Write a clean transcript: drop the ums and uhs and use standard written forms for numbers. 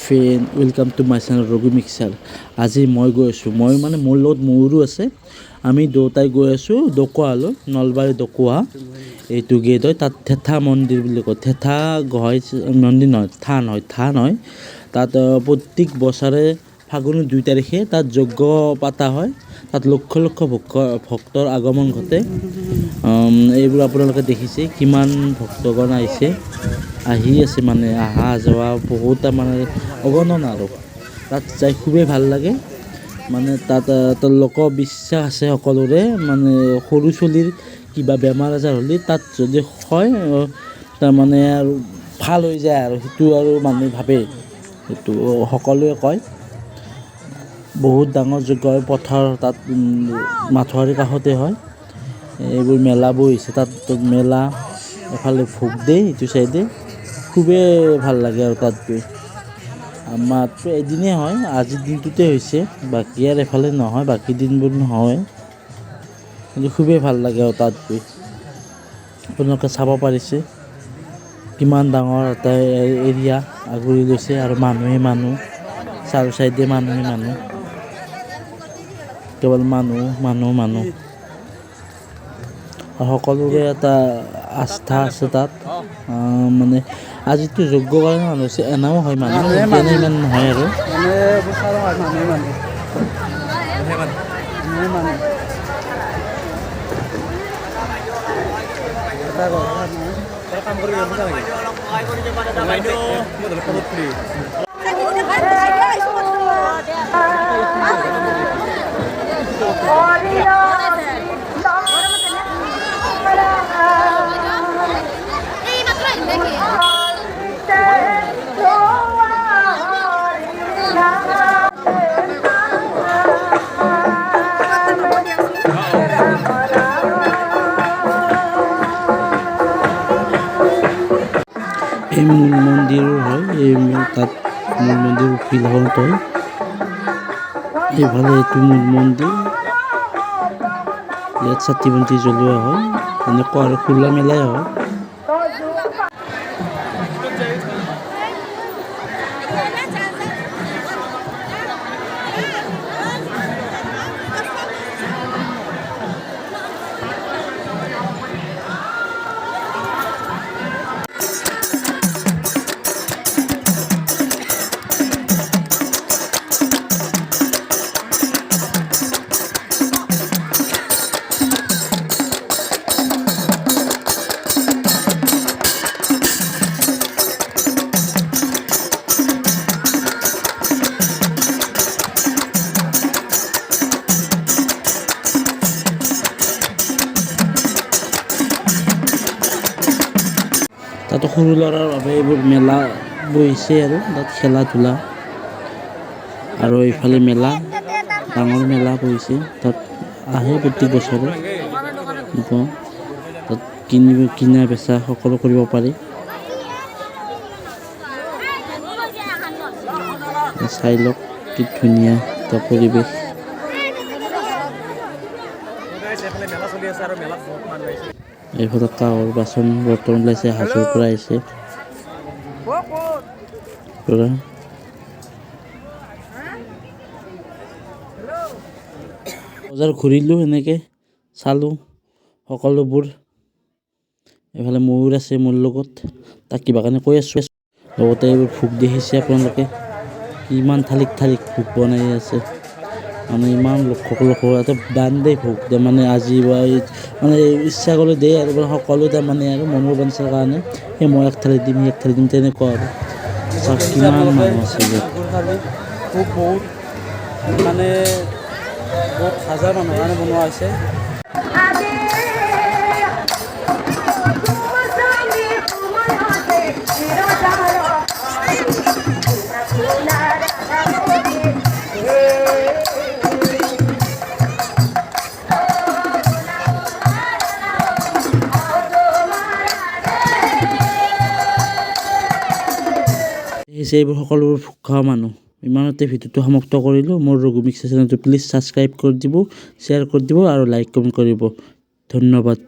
Friend, welcome to my channel Raghu mixer. আজি মই গৈ আছোঁ, মানে মোৰ লগত ময়ূৰো আছে। আমি দুয়োটাই গৈ আছোঁ ডকুৱালৈ, নলবাৰী ডকুৱা। এইটো গেট হয়, তাত থেথা মন্দিৰ বুলি কয়। থেথা গোহাঁই মন্দিৰ নহয়, থান হয়। তাত প্ৰত্যেক বছৰে ফাগুনৰ 2 তাৰিখে তাত যজ্ঞ পতা হয়। তাত লক্ষ লক্ষ ভক্তৰ আগমন ঘটে। এইবোৰ আপোনালোকে দেখিছে কিমান ভক্তগণ আহি আছে, মানে অহা যোৱা বহুত মানে অগণন আৰু তাত যাই খুবেই ভাল লাগে। মানে তাত লোকবিশ্বাস আছে সকলোৰে, মানে সৰু চলিৰ কিবা বেমাৰ আজাৰ হ'লে তাত যদি হয় তাৰমানে আৰু ভাল হৈ যায় আৰু সেইটো আৰু মানুহে ভাবে, সেইটো সকলোৱে কয়। বহুত ডাঙৰ যজ্ঞ হয়, পথাৰ তাত মাথাউৰিৰ কাষতে হয়। এইবোৰ মেলা বহিছে, তাত মেলা এফালে ভোগ দিয়ে, এইটো চাইডে খুবেই ভাল লাগে আৰু তাত গৈ। আমাৰতো এদিনেই হয়, আজিৰ দিনটোতে হৈছে, বাকী আৰু এফালে নহয়, বাকী দিনবোৰ নহয়। কিন্তু খুবেই ভাল লাগে আৰু তাত গৈ। আপোনালোকে চাব পাৰিছে কিমান ডাঙৰ এটা এৰিয়া আগুৰি লৈছে, আৰু মানুহে মানুহ, চাৰো চাইডে মানুহে মানুহ, কেৱল মানুহ। সকলোৰে এটা আস্থা আছে তাত। মানে আজিতো যজ্ঞ কাৰণে মানুহ হৈছে, এনেও হয় মানুহ, এনে ইমান নহয় আৰু এই মূল মন্দিৰো হয়, তাত মূল মন্দিৰ ফিল্ডখনত হয়। এইফালে এইটো মূল মন্দিৰ, ইয়াত চাকি বন্তি জ্বলোৱা হয়, এনেকুৱা আৰু খোলা মেলাই হয়। তাতো সৰু ল'ৰাৰ বাবে এইবোৰ মেলা বহিছে, আৰু তাত খেলা ধূলা, আৰু এইফালে মেলা, ডাঙৰ মেলা বহিছে। তাত আহে প্ৰত্যেক বছৰে, তাত কিনা বেচা সকলো কৰিব পাৰি। চাই লওক কি ধুনীয়া এটা পৰিৱেশ। এইফালে কাঁহৰ বাচন বৰ্তন ওলাইছে, হাজোৰ পৰা আহিছে। বজাৰ ঘূৰিলোঁ, এনেকৈ চালোঁ সকলোবোৰ। এইফালে ময়ূৰ আছে মোৰ লগত, তাক কিবা কাৰণে কৈ আছোঁ। লগতে এইবোৰ ভোগ দেখিছে আপোনালোকে, কিমান থালিক ভোগ বনাই আছে, মানে ইমান লক্ষ এটা দান দেই ভোগ দিয়ে, মানে আজি মানে ইচ্ছা কৰি দিয়ে আৰু সকলো তাৰমানে আৰু মনৰ বাঞ্ছাৰ কাৰণে, সেই মই এক থালি দিম, সি এক থালি দিম, তেনেকুৱা আৰু কিমান মানুহ আছে ইয়াত। বহুত মানে বহুত হাজাৰ মানুহৰ কাৰণে বনোৱা হৈছে। এইবোৰ সকলোবোৰ ভোগ খোৱা মানুহ। ইমানতে ভিডিঅ'টো সমাপ্ত কৰিলোঁ। মোৰ ৰঘু মিক্সাৰ চেনেলটো প্লিজ ছাবস্ক্ৰাইব কৰি দিব, শ্বেয়াৰ কৰি দিব, আৰু লাইক কমেণ্ট কৰিব। ধন্যবাদ।